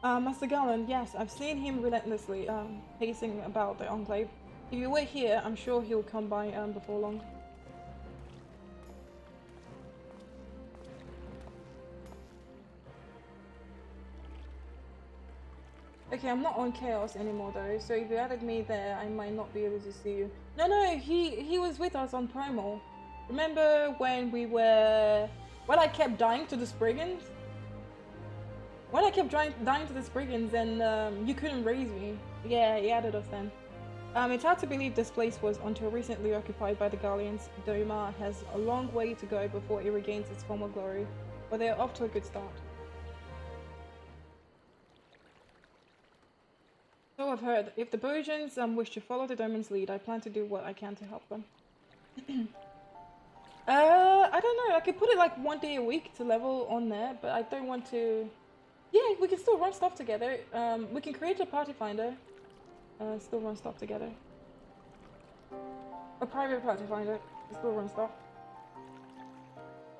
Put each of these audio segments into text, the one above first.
Master Garland, yes, I've seen him relentlessly, pacing about the Enclave. If you wait here, I'm sure he'll come by, before long. Okay, I'm not on Chaos anymore though, so if you added me there, I might not be able to see you. No, he was with us on Primal. Remember when when I kept dying to the Spriggans? When I kept dying to the Spriggans and you couldn't raise me. Yeah, he added us then. It's hard to believe this place was until recently occupied by the Galleons. Doma has a long way to go before it regains its former glory, but they're off to a good start. So I've heard. If the Bozjans wish to follow the Doman's lead, I plan to do what I can to help them. I don't know. I could put it like 1 day a week to level on there, but I don't want to. Yeah, we can still run stuff together. We can create a party finder. Still run stuff together. A private party finder. Still run stuff.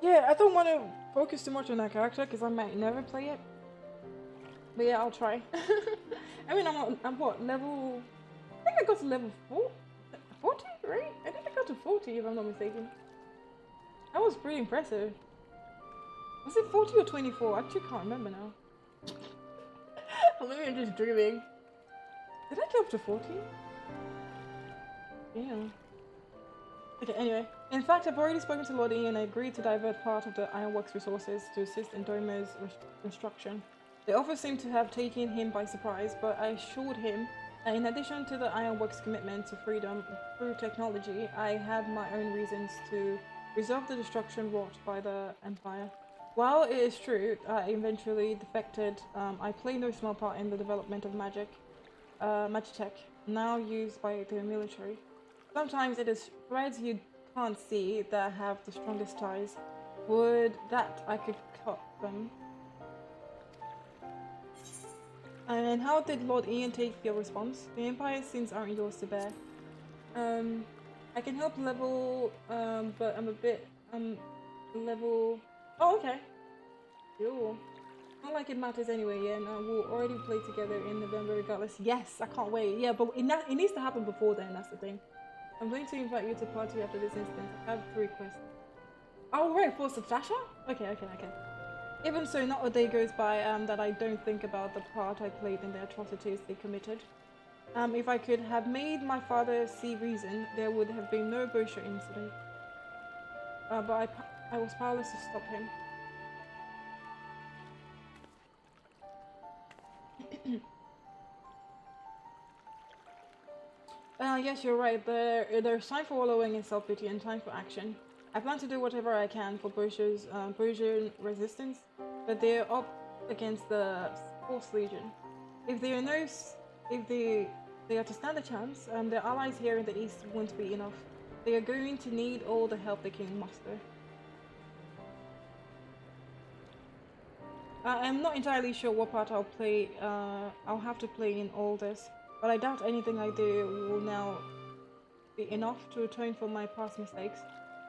Yeah, I don't want to focus too much on that character because I might never play it. But yeah, I'll try. I mean, I'm what, level... I think I got to level 40, right? I think I got to 40 if I'm not mistaken. That was pretty impressive. Was it 40 or 24? I actually can't remember now. Or maybe I'm just dreaming. Did I get up to 40? Yeah. Okay, anyway. In fact, I've already spoken to Lord Ian and I agreed to divert part of the Ironworks resources to assist in Doma's construction. The offer seemed to have taken him by surprise, but I assured him that in addition to the Ironworks' commitment to freedom through technology, I had my own reasons to resolve the destruction wrought by the Empire. While it is true I eventually defected, I play no small part in the development of magitech, now used by the military. Sometimes it is threads you can't see that have the strongest ties. Would that I could cut them. And how did Lord Ian take your response? The Empire's sins aren't yours to bear. I can help level, but I'm a bit, level... Oh, okay. Cool. Not like it matters anyway, yeah, and we'll already play together in November regardless. Yes, I can't wait. Yeah, but it needs to happen before then, that's the thing. I'm going to invite you to party after this instance. I have 3 requests. Oh, right, for Sasha? Okay. Even so, not a day goes by that I don't think about the part I played in the atrocities they committed. If I could have made my father see reason, there would have been no Bozja incident. But I was powerless to stop him. Yes, you're right. There's time for wallowing in self-pity and time for action. I plan to do whatever I can for Bozjan resistance, but they're up against the 4th Legion. If they are to stand a chance, their allies here in the east won't be enough. They are going to need all the help they can muster. I'm not entirely sure what part I'll have to play in all this, but I doubt anything I do will now be enough to atone for my past mistakes.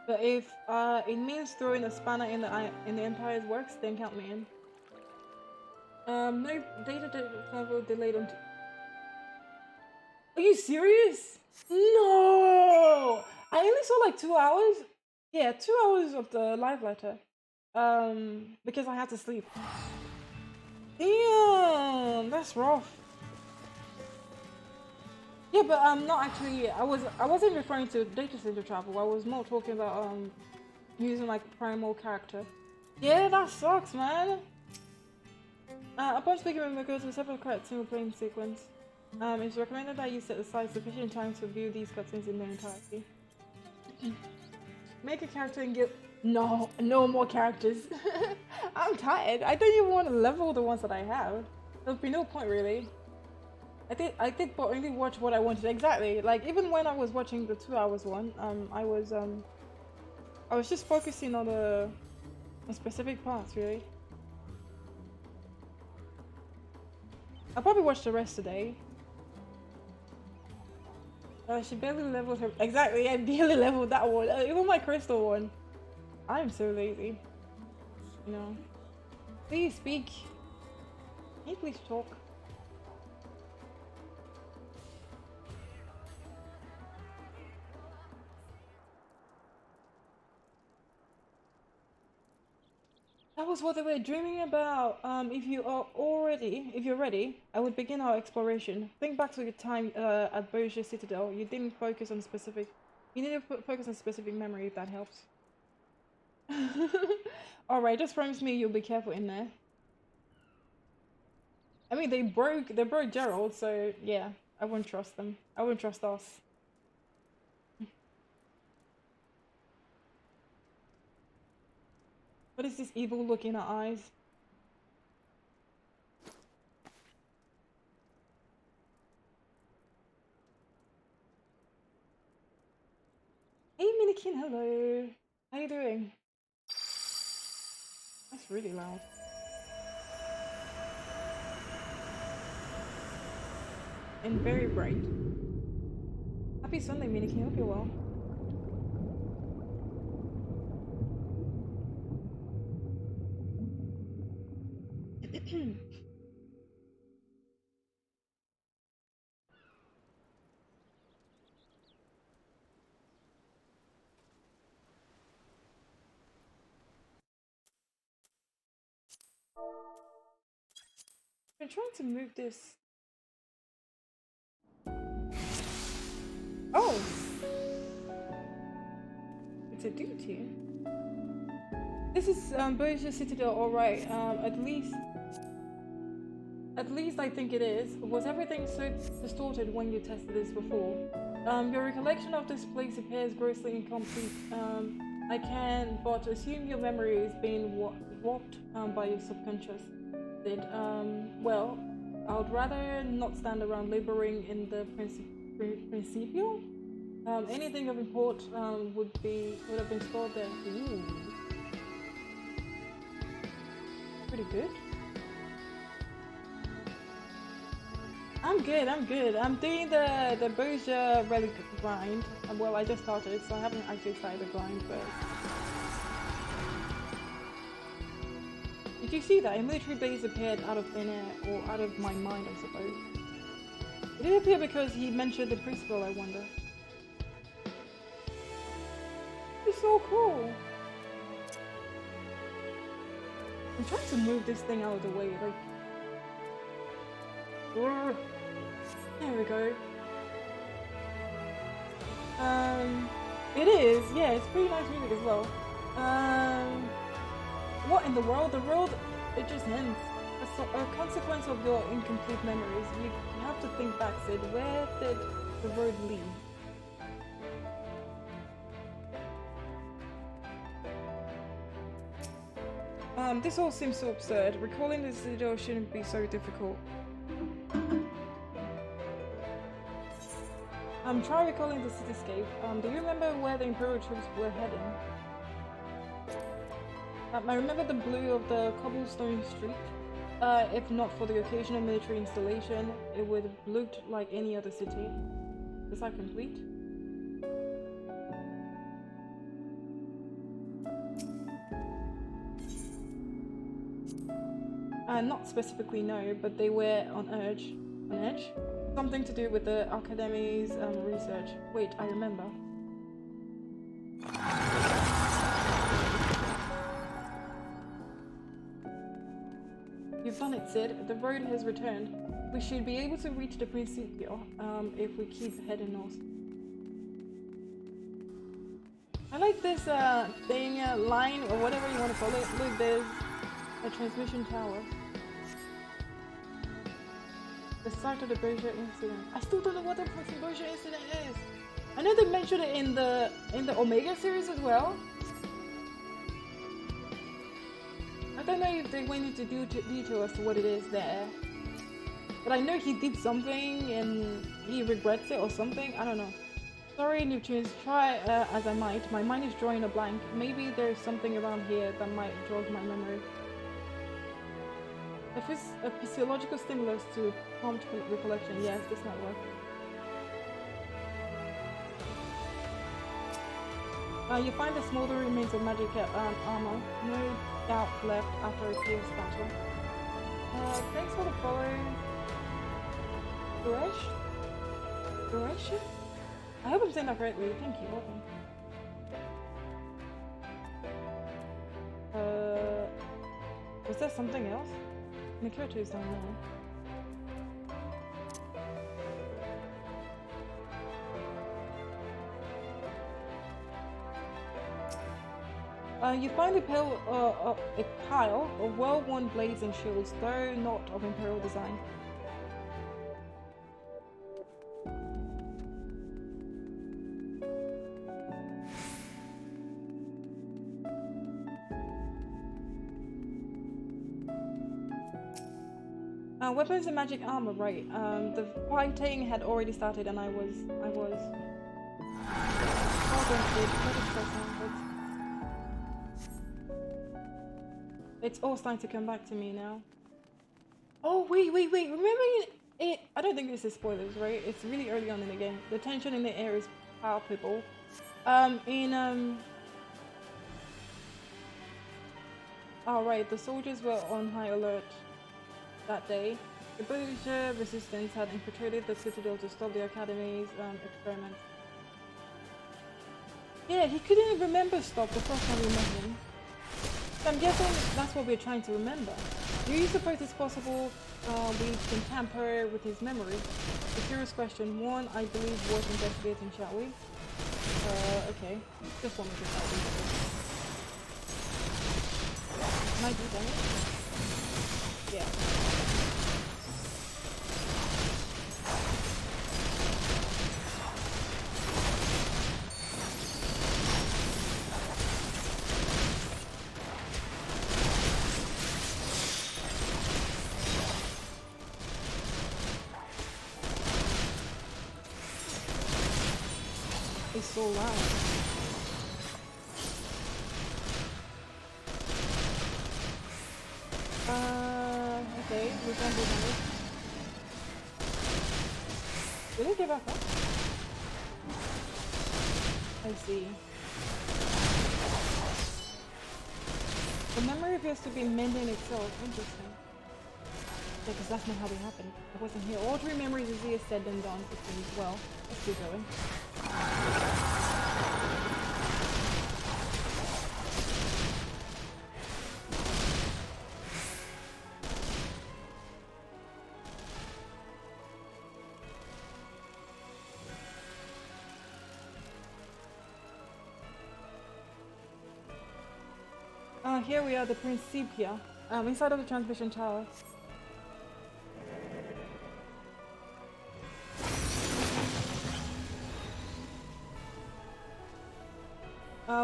But if it means throwing a spanner in the Empire's works, then count me in. No data travel delayed on. Are you serious? No! I only saw like 2 hours. Yeah, 2 hours of the live letter. Because I had to sleep. Damn, that's rough. Yeah, but not actually. I wasn't referring to data center travel. I was more talking about using like primal character. Yeah, that sucks, man. Upon speaking with Miko, to separate single playing sequence. It's recommended that you set aside sufficient time to view these cutscenes in their entirety. Make a character and get no more characters. I'm tired. I don't even want to level the ones that I have. There'll be no point really. I did but only watch what I wanted. Exactly. Like even when I was watching the 2 hours one, I was just focusing on specific parts really. I'll probably watch the rest today. She barely leveled her. Exactly, I barely leveled that one. Even my crystal one. I'm so lazy. You know. Please speak. Can you please talk? That was what they were dreaming about. If you're ready, I would begin our exploration. Think back to your time at Bozja Citadel. You didn't focus on specific. You need to focus on specific memory if that helps. All right, just promise me you'll be careful in there. I mean, they broke Gerald, so yeah, I wouldn't trust them. I wouldn't trust us. What is this evil look in her eyes? Hey Minikin, hello. How you doing? That's really loud. And very bright. Happy Sunday, Minikin. Hope you're well. I'm trying to move this. Oh! It's a duty. This is Bozja Citadel, alright. At least I think it is. Was everything so distorted when you tested this before? Your recollection of this place appears grossly incomplete. I can but assume your memory is being warped by your subconscious. Well, I would rather not stand around laboring in the principio. Anything of import would have been stored there. Ooh. Pretty good. I'm good. I'm doing the Bozja relic grind. Well, I just started, so I haven't actually started the grind, but... Did you see that? A military base appeared out of thin air, or out of my mind, I suppose. Did it appear because he mentioned the crucible, I wonder? It's so cool! I'm trying to move this thing out of the way, like... There we go. It is, yeah, it's pretty nice music as well. What in the world? The world, it just ends. A consequence of your incomplete memories. You have to think back, Sid. Where did the road lead? This all seems so absurd. Recalling the Citadel shouldn't be so difficult. Try recalling the cityscape. Do you remember where the Imperial troops were heading? I remember the blue of the cobblestone street. If not for the occasional military installation, it would have looked like any other city. Is that complete? Not specifically, no, but they were on edge. On edge? Something to do with the Academy's research. Wait, I remember. You've done it, Sid. The road has returned. We should be able to reach the Principio if we keep heading north. I like this thing, line, or whatever you want to call it. Look, there's a transmission tower. The site of the Bozja incident. I still don't know what the fucking Bozja incident is. I know they mentioned it in the Omega series as well. I don't know if they went into detail as to what it is there. But I know he did something and he regrets it or something. I don't know. Sorry, Neptunes. Try as I might. My mind is drawing a blank. Maybe there's something around here that might jog my memory. If it's a physiological stimulus to prompt recollection, yes, this might work. You find the smoldering remains of magic armor. No doubt left after a fierce battle. Thanks for the follow. Suresh? Suresh? I hope I'm saying that correctly. Thank you. Welcome. Was there something else? Nikirito's down there. You find a pile of well-worn blades and shields, though not of imperial design. Weapons and magic armor, right? The fighting had already started, and I was. It's all starting to come back to me now. Oh wait! Remember it? I don't think this is spoilers, right? It's really early on in the game. The tension in the air is palpable. Oh right, the soldiers were on high alert that day. The Bozja resistance had infiltrated the citadel to stop the Academy's experiments. Yeah, he couldn't remember stuff the first time we met him. So I'm guessing that's what we're trying to remember. Do you suppose it's possible we can tamper with his memory? A curious question. One, I believe, worth investigating, shall we? Okay. Just want me to start with. Can I do damage? Yeah. It's so loud. Okay, we can do damage. Did it give back up? I see. The memory appears to be mending itself. Interesting. Yeah, because that's not how they happen. I wasn't here. All three memories is easier said than done. Well, let's keep going. Here we are, the Principia, inside of the transmission tower.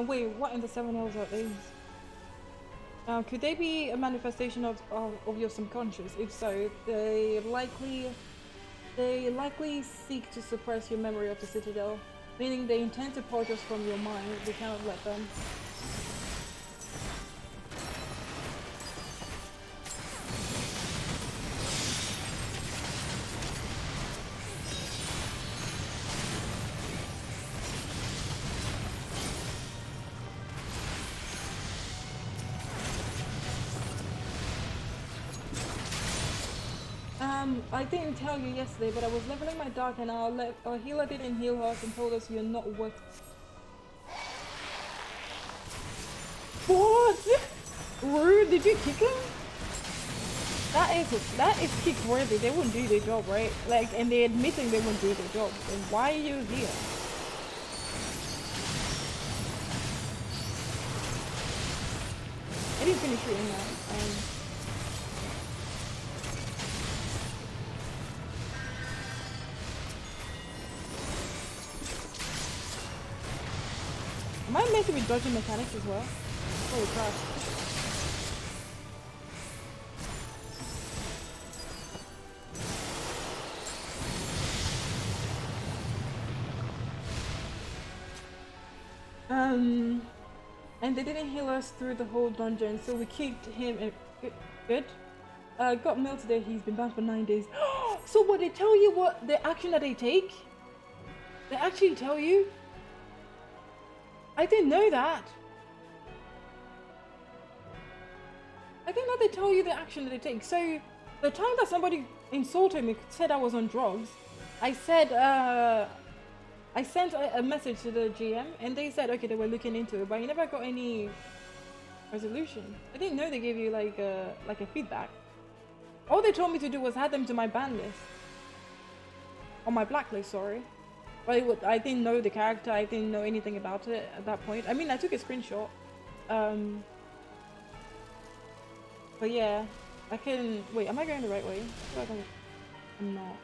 Wait, what in the seven hells are these? Could they be a manifestation of your subconscious? If so, they likely seek to suppress your memory of the Citadel, meaning they intend to purge us from your mind. We cannot let them. I didn't tell you yesterday, but I was leveling my dark and our healer didn't heal us and told us you're not worth. What? Rude, did you kick him? That is kick worthy. They wouldn't do their job, right? Like, and they're admitting they wouldn't do their job. Then why are you here? I didn't finish reading that. Am I meant to be dodging mechanics as well? Holy crap. And they didn't heal us through the whole dungeon, so we kicked him and good. Got mail today, he's been banned for 9 days. So what, they tell you what the action that they take? They actually tell you? I didn't know that. I didn't know they tell you the action that they take. So The time that somebody insulted me, said I was on drugs, I said, I sent a message to the GM and they said, okay, they were looking into it, but you never got any resolution. I didn't know they gave you like a feedback. All they told me to do was add them to my ban list. On my blacklist, sorry. But I didn't know the character, I didn't know anything about it at that point. I mean, I took a screenshot. But yeah, I can... Wait, am I going the right way? I feel like I'm not.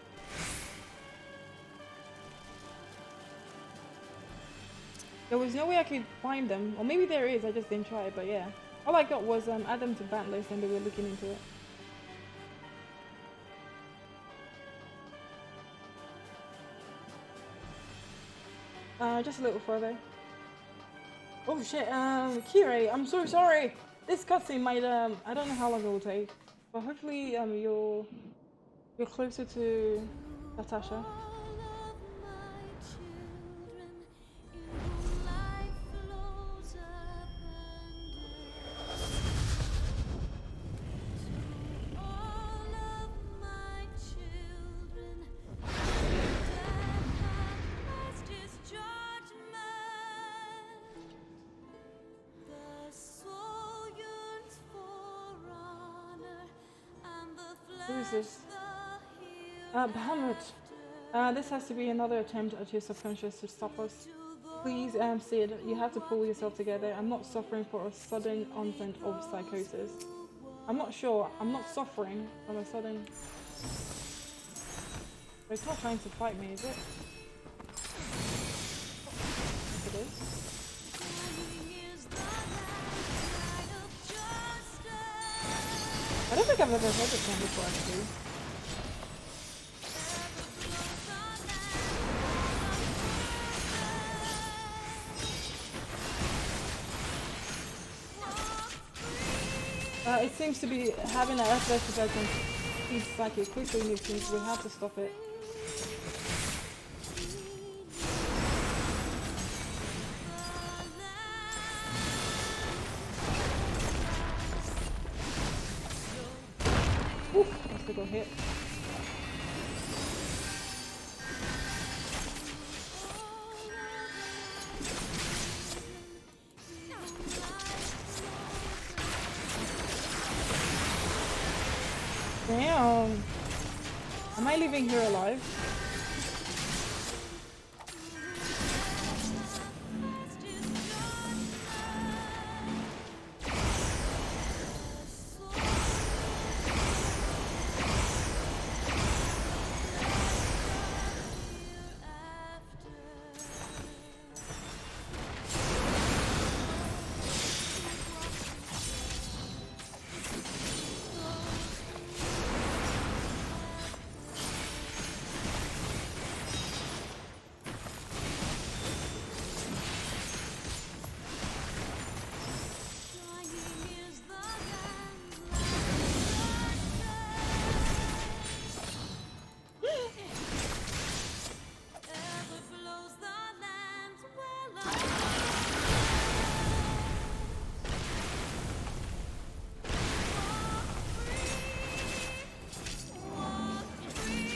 There was no way I could find them. Or maybe there is, I just didn't try it, but yeah. All I got was add them to ban list and they were looking into it. Just a little further. Oh shit, Kirei, I'm so sorry! This cutscene might, I don't know how long it will take. But hopefully, you're closer to Natasha. Who is this? Bahamut. This has to be another attempt at your subconscious to stop us. Please, Sid, you have to pull yourself together. I'm not suffering for a sudden onset of psychosis. I'm not sure. I'm not suffering from a sudden... It's not trying to fight me, is it? Yes, it is. I don't think I've ever heard this one before, actually. It seems to be having an adverse effect on Steve's psyche quickly, and it seems we have to stop it. Got hit. Damn. Am I leaving here alive?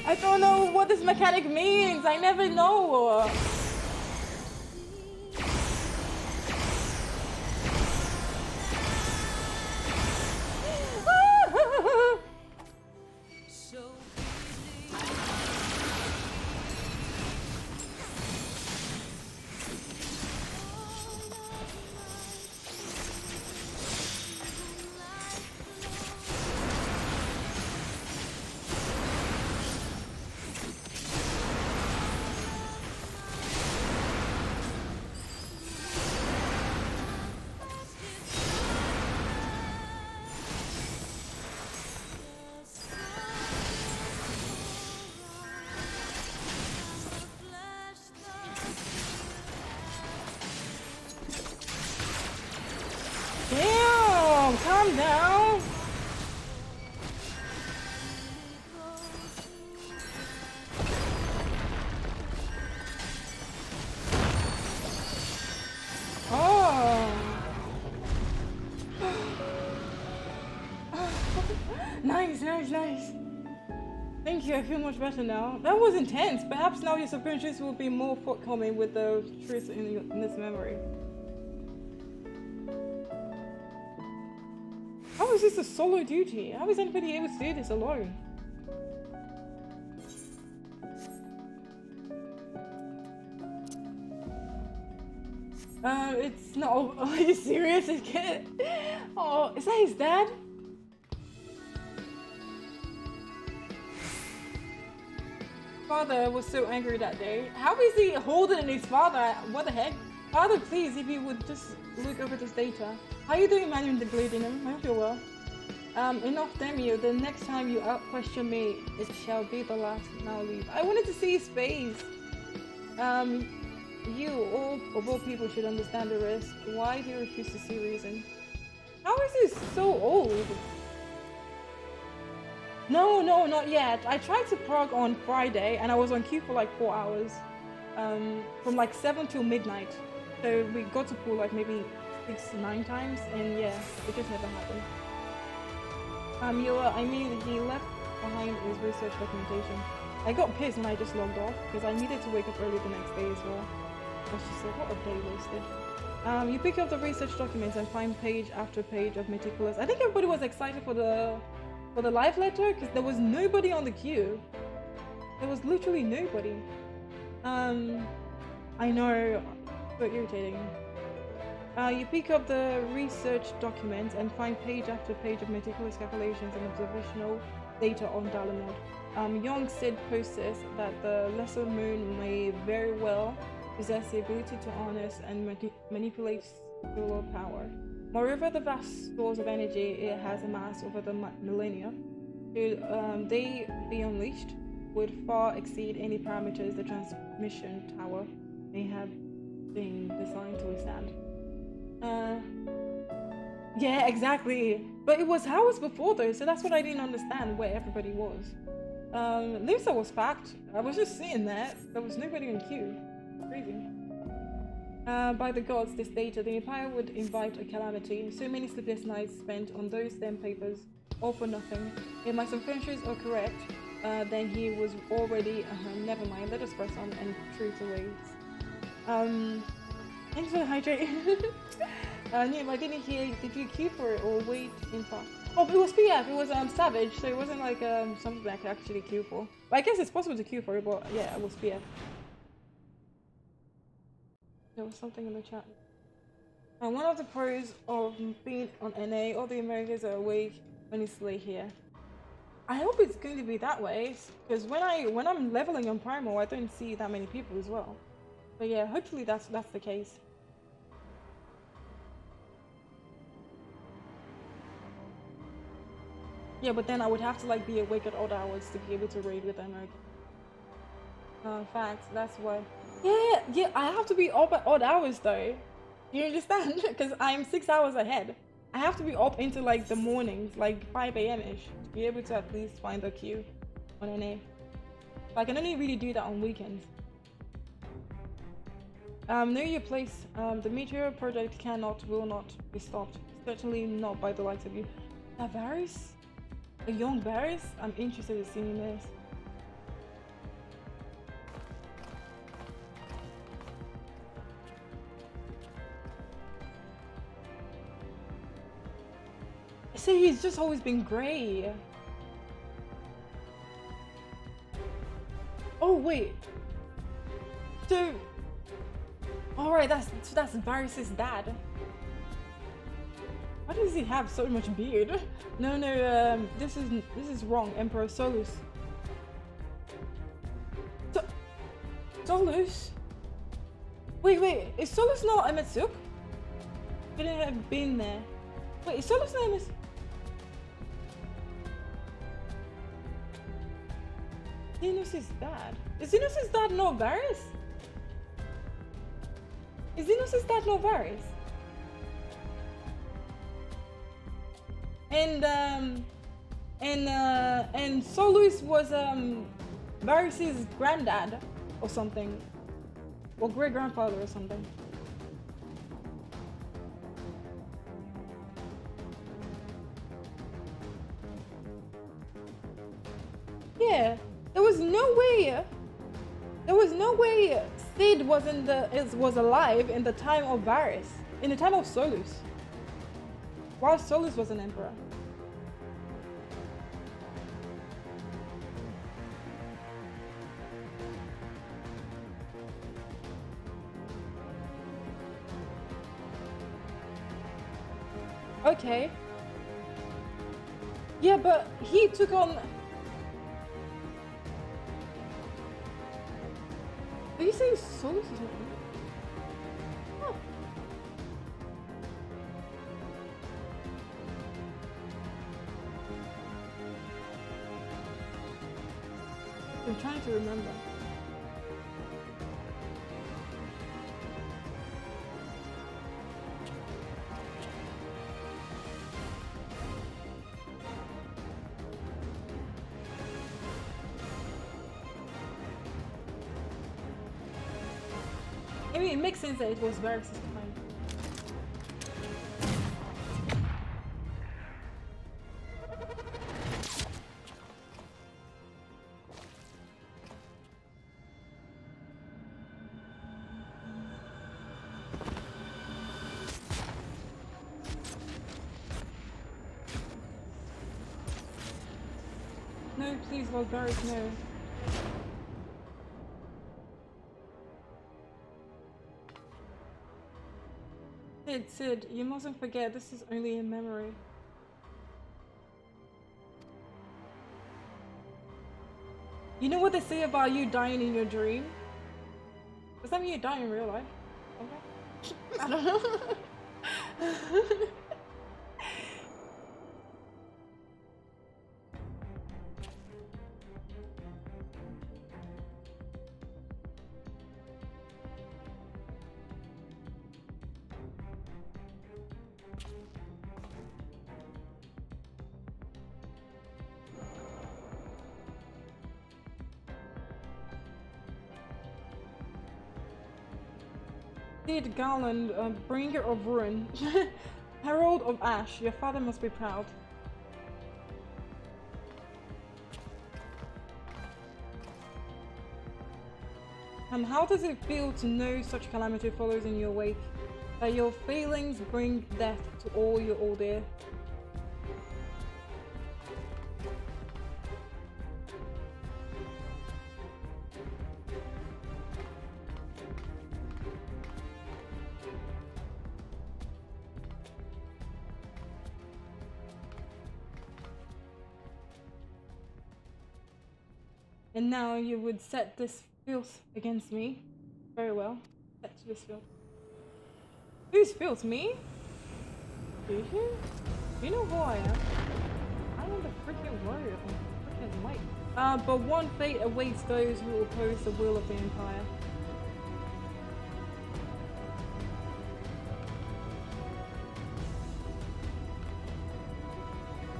I don't know what this mechanic means. I never know. I don't know what this mechanic means. I never know. Thank you, I feel much better now. That was intense. Perhaps now your subconscious will be more forthcoming with the truth in this memory. How is this a solo duty? How is anybody able to do this alone? It's not. Are you serious? Oh, is that his dad? Father was so angry that day. How is he holding his father? What the heck? Father, please, if you would just look over this data. How are you doing, man? The bleeding. I hope you're well. Enough, damn you. The next time you question me, it shall be the last. Now leave. I wanted to see his face. You, of all people, should understand the risk. Why do you refuse to see reason? How is he so old? No, not yet. I tried to prog on Friday and I was on queue for like 4 hours. From like 7 till midnight. So we got to pool like maybe 6-9 times and yeah, it just never happened. He left behind his research documentation. I got pissed and I just logged off because I needed to wake up early the next day as well. I was just like, what a day wasted. You pick up the research documents and find page after page of meticulous. I think everybody was excited for the live letter because there was nobody on the queue. There was literally nobody. I know, so irritating. You pick up the research documents and find page after page of meticulous calculations and observational data on Dalamod. Young Sid posts that the lesser moon may very well possess the ability to harness and manipulate solar power. Moreover, the vast stores of energy it has amassed over the millennia, should they be unleashed, would far exceed any parameters the transmission tower may have been designed to withstand. Yeah, exactly. But it was hours before though, so that's what I didn't understand where everybody was. Limsa was packed. I was just sitting there. There was nobody in queue. Crazy. By the gods, this data, the Empire would invite a calamity. So many sleepless nights spent on those damn papers, all for nothing. If my subconscious are correct, then he was already. Never mind. Let us press on and truth awaits. Thanks for the hydrate. Nim, I didn't hear. Did you queue for it or wait in front? Oh, it was PF. It was Savage, so it wasn't like something I could actually queue for. But I guess it's possible to queue for it, but yeah, it was PF. There was something in the chat. One of the pros of being on NA, all the Americans are awake when it's late here. I hope it's going to be that way, because when I'm leveling on Primal, I don't see that many people as well. But yeah, hopefully that's the case. Yeah, but then I would have to like be awake at odd hours to be able to raid with them. Facts. That's why. Yeah. I have to be up at odd hours though. You understand? Because I'm 6 hours ahead. I have to be up into like the mornings, like 5 a.m. ish, to be able to at least find the queue on NA. But I can only really do that on weekends. Know your place. The Meteor project will not be stopped. Certainly not by the likes of you. Varys? A young Varys? I'm interested in seeing this. See, he's just always been grey. Oh wait. So, all right, that's Varys' dad. Why does he have so much beard? No, this is wrong. Emperor Solus. Solus? Wait, is Solus not Emetsuk? Couldn't have been there. Wait, is Solus not Emetsuk? Xenos' dad. Is Xenos' dad not Varys? Is Xenos' dad not Varys? And Solus was Varys' granddad or something, or great grandfather or something. Yeah, there was no way. There was no way Sid was alive in the time of Varys, in the time of Solus, while Solus was an emperor. Okay. Yeah, but he took on. Are you saying Solus is not real? Huh. I'm trying to remember. I mean, it makes sense that it was Varys' time. No, please, Lord Varys, no. Sid, you mustn't forget this is only a memory. You know what they say about you dying in your dream? Does that mean you die in real life? Okay. I don't know. Sid Garland, bringer of ruin, herald of ash, your father must be proud. How does it feel to know such calamity follows in your wake? That your failings bring death to all you hold dear? And now you would set this filth against me. Very well. Set to this filth. Whose filth? Me? Do you? Do you know who I am? I am the freaking warrior of freaking might. But one fate awaits those who oppose the will of the Empire.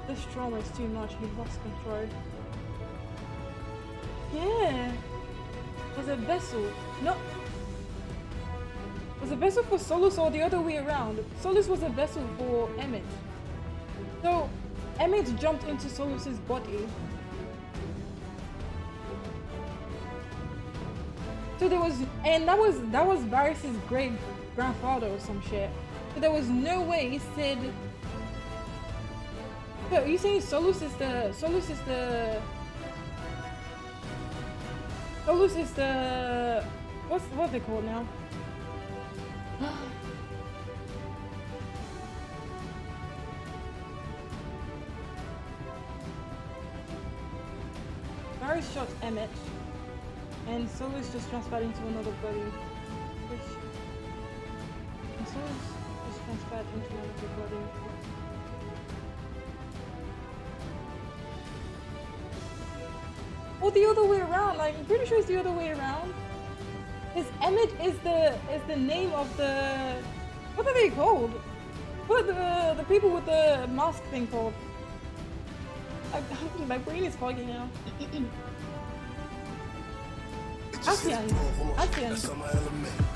This trauma is too much. He lost control. Yeah. Was a vessel. No. Was a vessel for Solus or the other way around? Solus was a vessel for Emmett. So Emmett jumped into Solus's body. So there was, and that was Varys' great grandfather or some shit. So there was no way he said. So are you saying Solus is the what's they called now? Varys shot Emmett, and Solus just transferred into another body. And Solus just transferred into another body. Or the other way around, like, I'm pretty sure it's the other way around. Because Emmett is the name of the... What are they called? What are the people with the mask thing called? My brain is foggy now. Asian.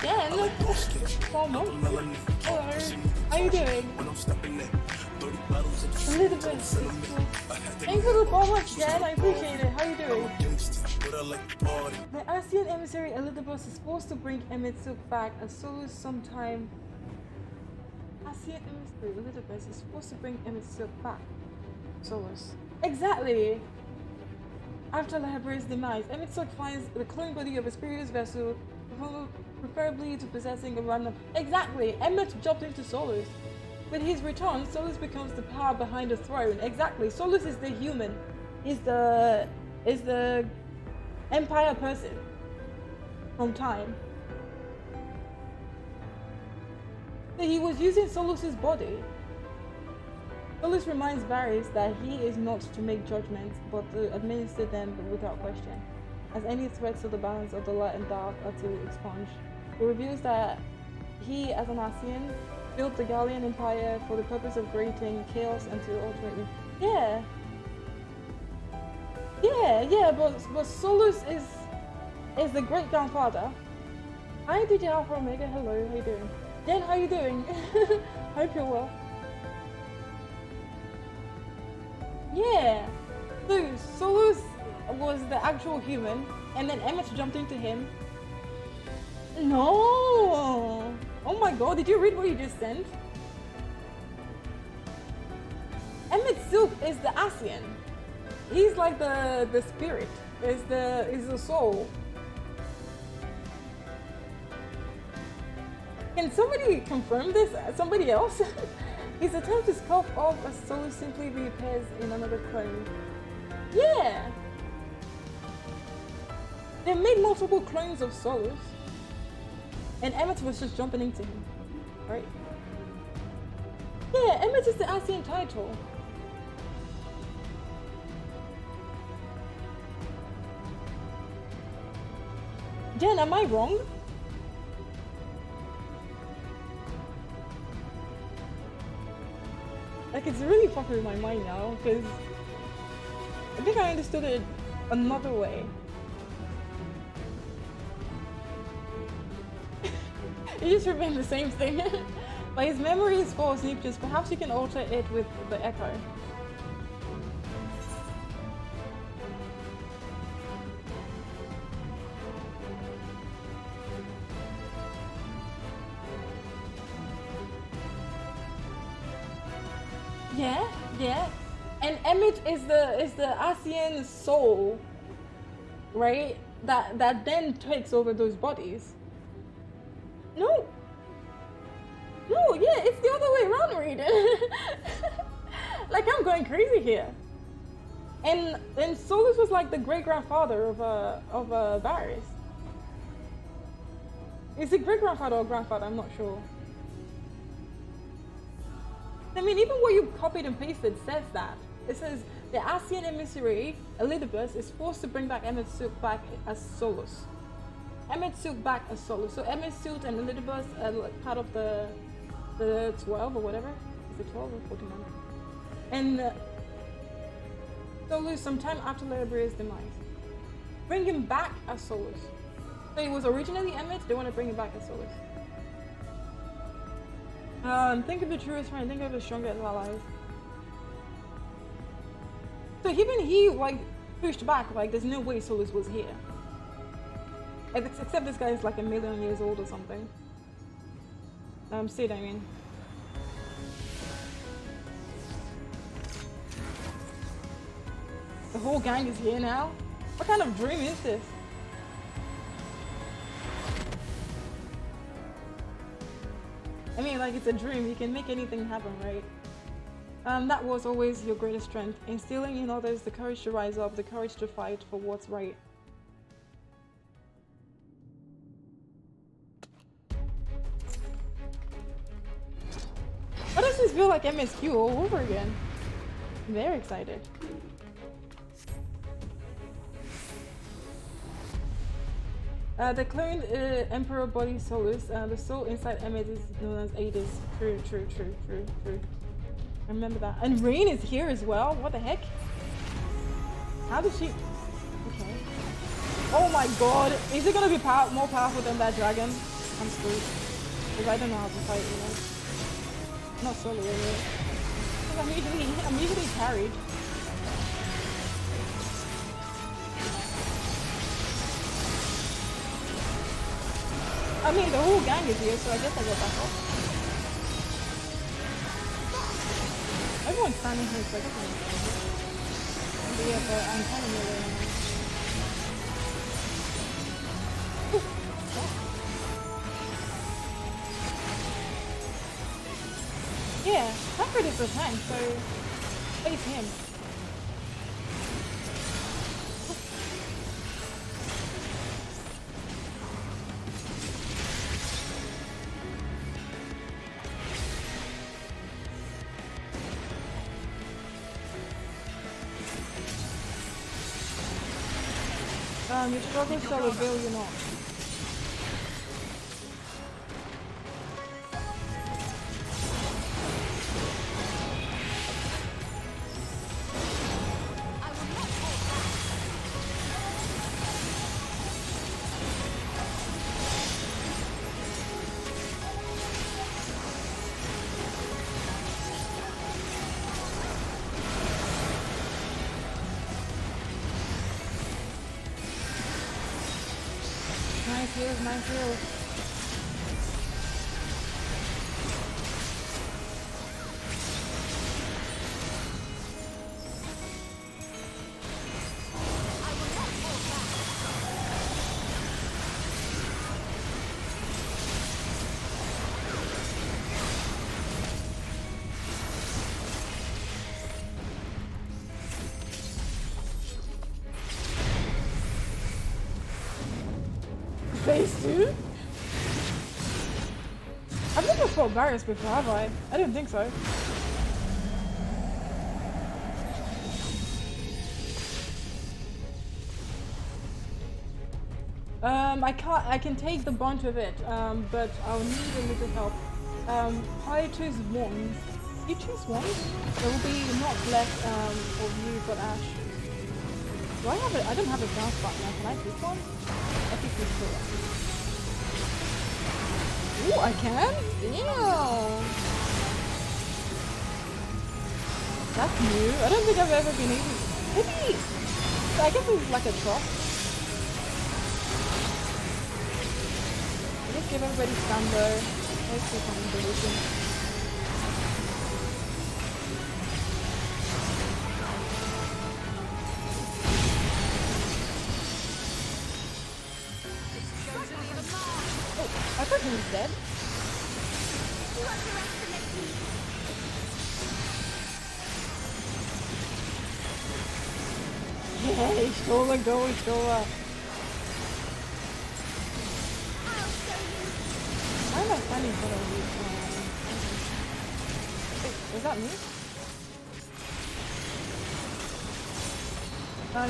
Yeah, look. Hello. How you doing? A little bit. Thanks for the follow-up, Jen. I appreciate it. How you doing? The ASEAN emissary Elizabeth is forced to bring Emitsu back as Solus sometime. ASEAN emissary Elizabeth is forced to bring Emitsu back. Solus. Exactly! After Lahabri's demise, Emitsu finds the clone body of his previous vessel, preferably to possessing a random. Exactly! Emmett jumped into Solus. With his return, Solus becomes the power behind the throne. Exactly. Solus is the human. Is the Empire person from time. So he was using Solus's body. Solus reminds Varys that he is not to make judgments, but to administer them without question, as any threats to the balance of the light and dark are to expunge. He reveals that he, as an ASEAN, built the Gallian Empire for the purpose of creating chaos and to ultimately. Yeah, but Solus is the great grandfather. Hi DJ Alpha Omega, hello, how you doing? Jen, how you doing? Hope you're well. Yeah, so Solus was the actual human, and then Emmett jumped into him. No! Oh my god, did you read what you just sent? Emmett Silk is the ASEAN. He's like the spirit, is the soul. Can somebody confirm this? Somebody else? His attempt to scoff off as Solus simply reappears in another clone. Yeah! They made multiple clones of Solus. And Emmett was just jumping into him. Right? Yeah, Emmett is the ASEAN title. Jen, am I wrong? Like, it's really fucking with my mind now, because I think I understood it another way. It just remained the same thing. But his memory is full of sneakers. Perhaps you can alter it with the echo. Yeah. And Emmett is the ASEAN soul, right? That then takes over those bodies. No, yeah, it's the other way around, Raiden. Like, I'm going crazy here. And Solus was like the great grandfather of Varys. Is it great grandfather or grandfather? I'm not sure. I mean, even what you copied and pasted says that. It says the ASEAN emissary Elidibus is forced to bring back Emmett Silk back as Solus. Emmett Silk back as Solus. So Emmett Silk and Elidibus are like part of the 12 or whatever. Is it 12 or 14? And Solus sometime after Labria's demise. Bring him back as Solus. So he was originally Emmett, they want to bring him back as Solus. Think of the truest friend, think of the strongest allies. So even he like pushed back, like there's no way Solus was here. Except this guy is like 1,000,000 years old or something. Sid, I mean. The whole gang is here now? What kind of dream is this? I mean, like, it's a dream. You can make anything happen, right? That was always your greatest strength. Instilling in others the courage to rise up, the courage to fight for what's right. Why does this feel like MSQ all over again? I'm very excited. The cloned Emperor body Solus, the soul inside Emmett is known as Adis. True. I remember that. And Rain is here as well? What the heck? How did she... Okay. Oh my god! Is it gonna be more powerful than that dragon? I'm screwed. Because I don't know how to fight, you know? Not solo, really. I'm usually carried. I mean, the whole gang is here, so I guess I got back off. Everyone's standing here for like, yeah, but I'm kind of nowhere now. Yeah, Alfred is the tank, so face him. Your struggles shall reveal you not. Nice heals. Phase 2? I've never fought Varus before, have I? I didn't think so. I can take the brunt of it, but I'll need a little help. I choose wands. You choose wands? There will be not less of you, but Ash. Do I have it? I don't have a bounce button now. Can I pick one? I think we cool. Ooh, I can? Damn! That's new. I don't think I've ever been able to... Maybe... I guess it's like a trough. Just give everybody standby. Let's see some evolution. I thought he was dead. Yay, Stola, go, Stola. Why am I standing for these? Wait, is that me?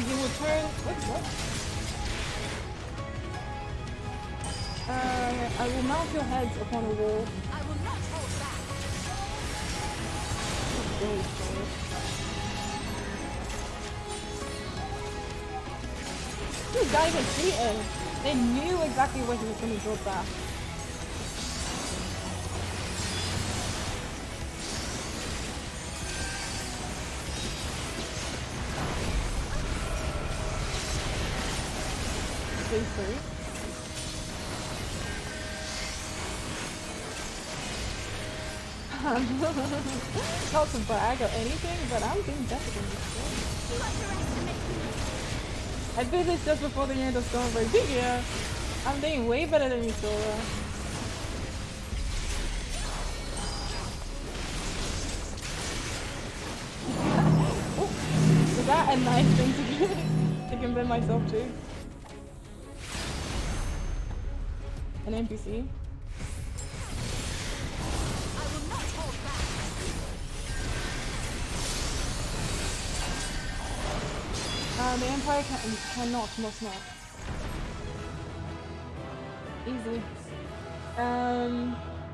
You will turn... Wait, what? I will mount your heads upon a wall. I will not hold back. These guys are cheating. They knew exactly where he was going to drop that. Phase 3. Not to brag or anything, but I'm being better than this. I did this just before the end of Stormbreak. Yeah, I'm doing way better than you, Sora. Oh, is that a nice thing to do? To compare myself to? An NPC? The Empire cannot, must not. Easy.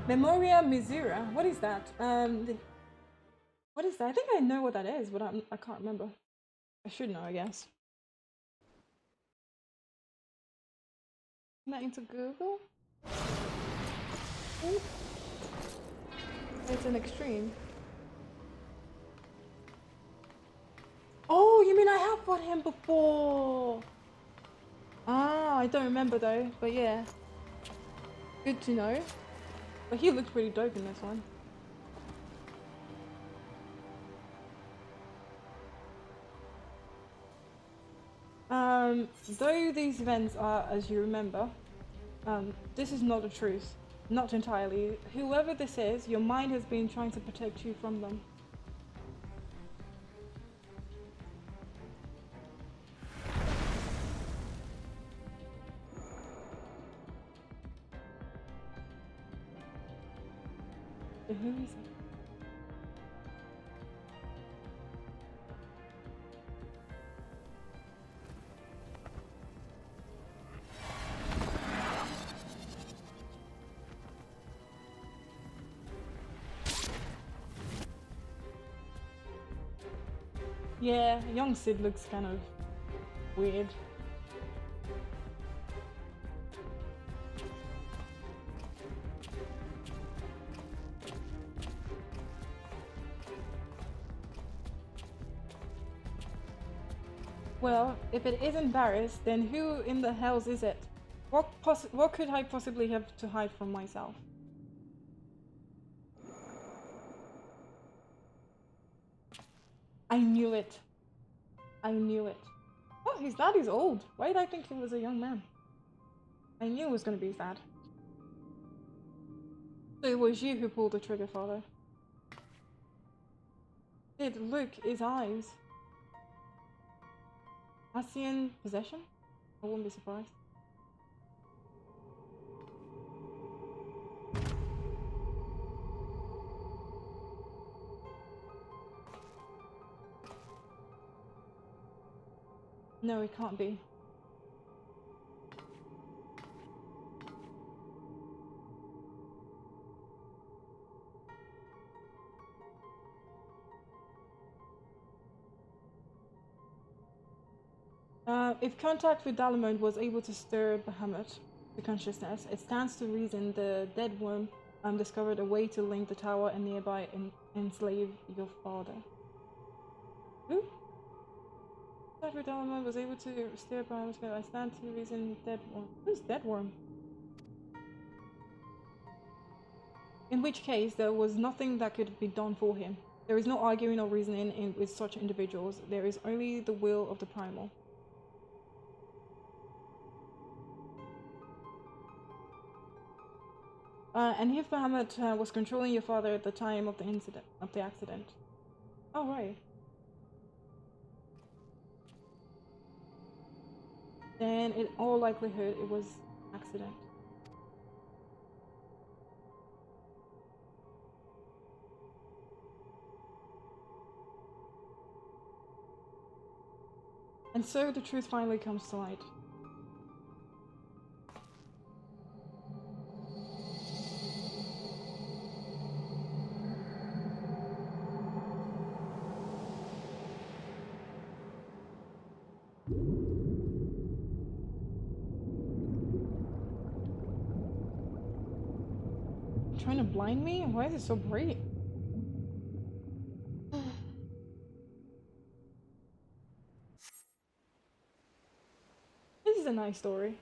Memoria Misura. What is that? What is that? I think I know what that is, but I can't remember. I should know, I guess. Not into Google? Ooh. It's an extreme. Oh, you mean I have fought him before? Ah, I don't remember though, but yeah. Good to know. But he looked pretty dope in this one. Though these events are, as you remember, this is not the truth. Not entirely. Whoever this is, your mind has been trying to protect you from them. Who is it? Yeah, young Sid looks kind of weird. Well, if it isn't Varys, then who in the hells is it? What could I possibly have to hide from myself? I knew it. I knew it. Oh, his dad is old. Why did I think he was a young man? I knew it was going to be his dad. So it was you who pulled the trigger, father. Sid, look, his eyes. Asian possession? I wouldn't be surprised. No, it can't be. If contact with Dalamone was able to stir Bahamut to consciousness, it stands to reason the dead worm discovered a way to link the tower and nearby and enslave your father. Who? Contact with Dalamone was able to stir Bahamut. I stand to reason dead worm. Who's dead worm? In which case, there was nothing that could be done for him. There is no arguing or reasoning with such individuals. There is only the will of the primal. And if Bahamut was controlling your father at the time of the accident. Oh, right. Then in all likelihood it was accident. And so the truth finally comes to light. Trying to blind me? Why is it so bright? This is a nice story.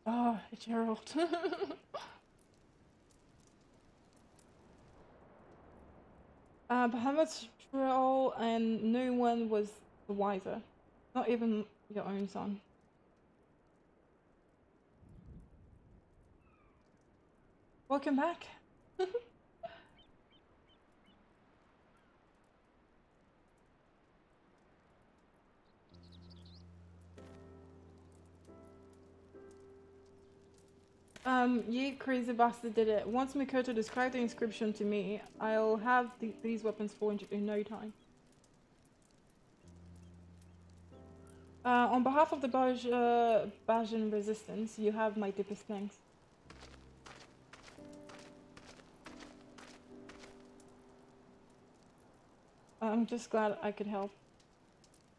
Oh, Gerald. Bahamut's troll and no one was the wiser. Not even your own son. Welcome back. You crazy bastard did it. Once Mikoto described the inscription to me, I'll have these weapons forged in no time. On behalf of the Bozjan resistance, you have my deepest thanks. I'm just glad I could help.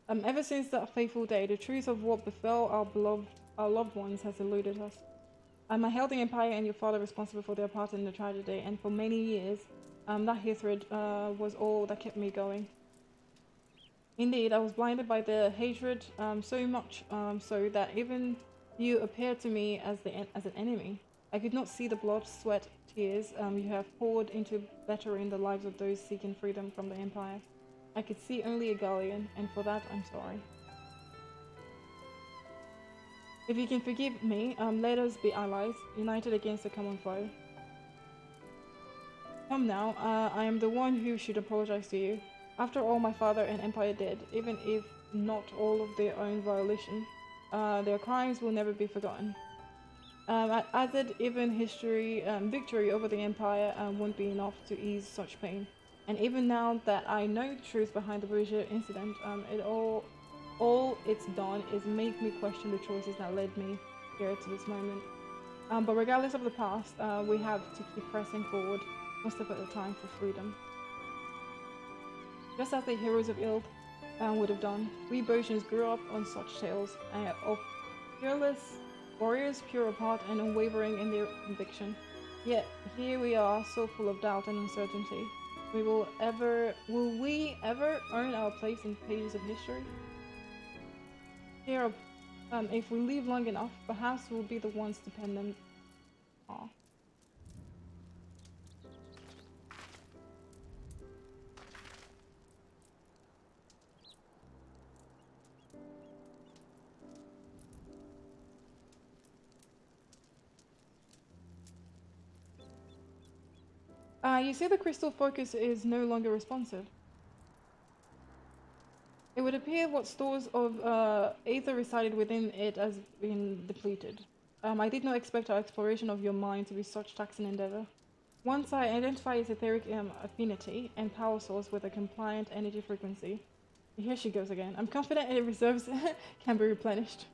Ever since that fateful day, the truth of what befell our loved ones has eluded us. I held the Empire and your father responsible for their part in the tragedy, and for many years, that hatred was all that kept me going. Indeed, I was blinded by the hatred so much so that even you appeared to me as an enemy. I could not see the blood, sweat, tears you have poured into bettering the lives of those seeking freedom from the Empire. I could see only a galleon, and for that I'm sorry. If you can forgive me, let us be allies, united against a common foe. Come now, I am the one who should apologize to you. After all my father and Empire did, even if not all of their own violation, their crimes will never be forgotten. Added even victory over the Empire won't be enough to ease such pain. And even now that I know the truth behind the Bozja incident, all it's done is make me question the choices that led me here to this moment. But regardless of the past, we have to keep pressing forward, one step at a time for freedom. Just as the heroes of Ild would have done, we Bozjans grew up on such tales of fearless warriors, pure of heart and unwavering in their conviction. Yet here we are, so full of doubt and uncertainty. Will we ever earn our place in the pages of history? Here, if we live long enough, perhaps we'll be the ones dependent on. You see the crystal focus is no longer responsive. It would appear what stores of aether resided within it has been depleted. I did not expect our exploration of your mind to be such taxing endeavor. Once I identify its etheric affinity and power source with a compliant energy frequency. Here she goes again. I'm confident its reserves can be replenished.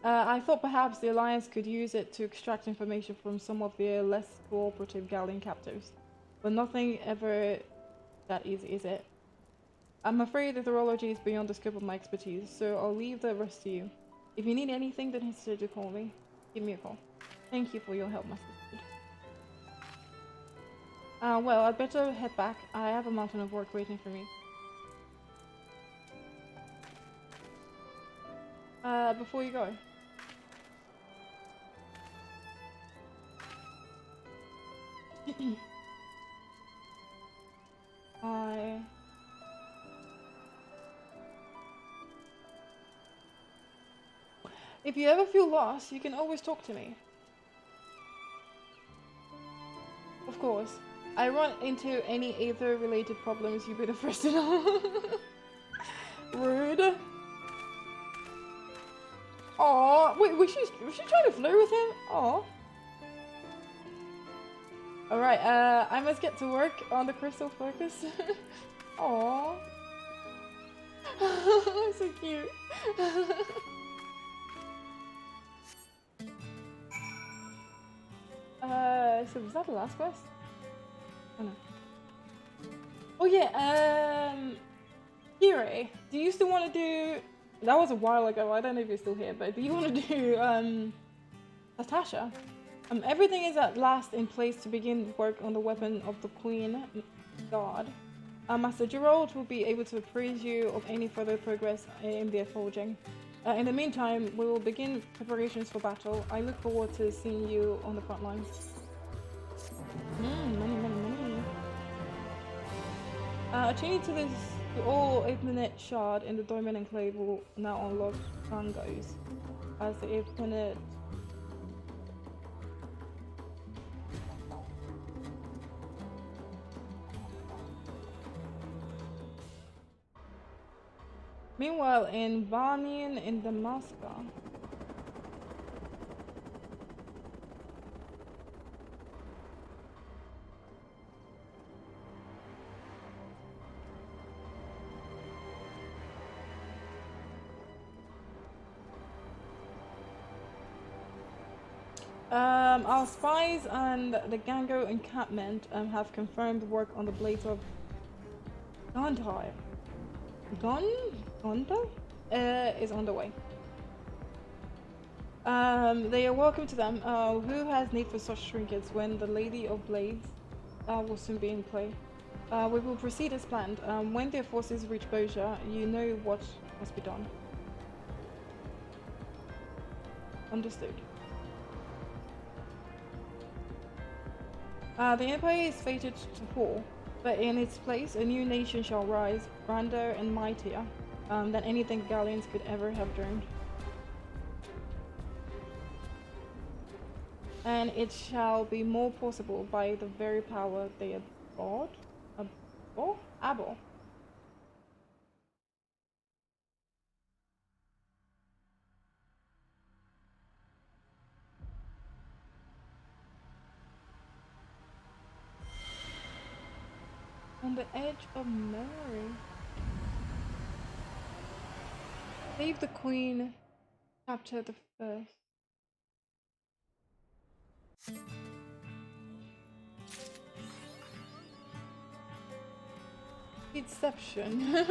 I thought perhaps the Alliance could use it to extract information from some of their less cooperative Gallian captives. But nothing ever that easy, is it? I'm afraid that horology is beyond the scope of my expertise, so I'll leave the rest to you. If you need anything, don't hesitate to call me. Give me a call. Thank you for your help, Master. Well, I'd better head back. I have a mountain of work waiting for me. Before you go. If you ever feel lost, you can always talk to me. Of course. I run into any aether-related problems, you'll be the first to know. Rude. Aww, wait, was she trying to flirt with him? Aww. Alright, I must get to work on the crystal focus. Aww. So cute. So was that the last quest? Oh no. Oh yeah, Kire, do you still want to do... That was a while ago, I don't know if you're still here, but do you want to do, Natasha? Everything is at last in place to begin work on the weapon of the Queen God. Master Gerald will be able to appraise you of any further progress in their forging. In the meantime, we will begin preparations for battle. I look forward to seeing you on the front lines. Money. Attaining to all Infinite Shard in the Diamond Enclave will now unlock Tangos as the Infinite. Meanwhile, in Banyan in Damascus. Our spies and the Gango encampment have confirmed work on the blades of Gandhar. Gonto? Is on the way. They are welcome to them. Who has need for such trinkets when the Lady of Blades will soon be in play? We will proceed as planned. When their forces reach Bozja, you know what must be done. Understood. The Empire is fated to fall, but in its place a new nation shall rise, grander and mightier than anything Galleons could ever have dreamed. And it shall be more possible by the very power they abhorred? Abhor? On the edge of memory. Save the Queen, chapter the first. Deception.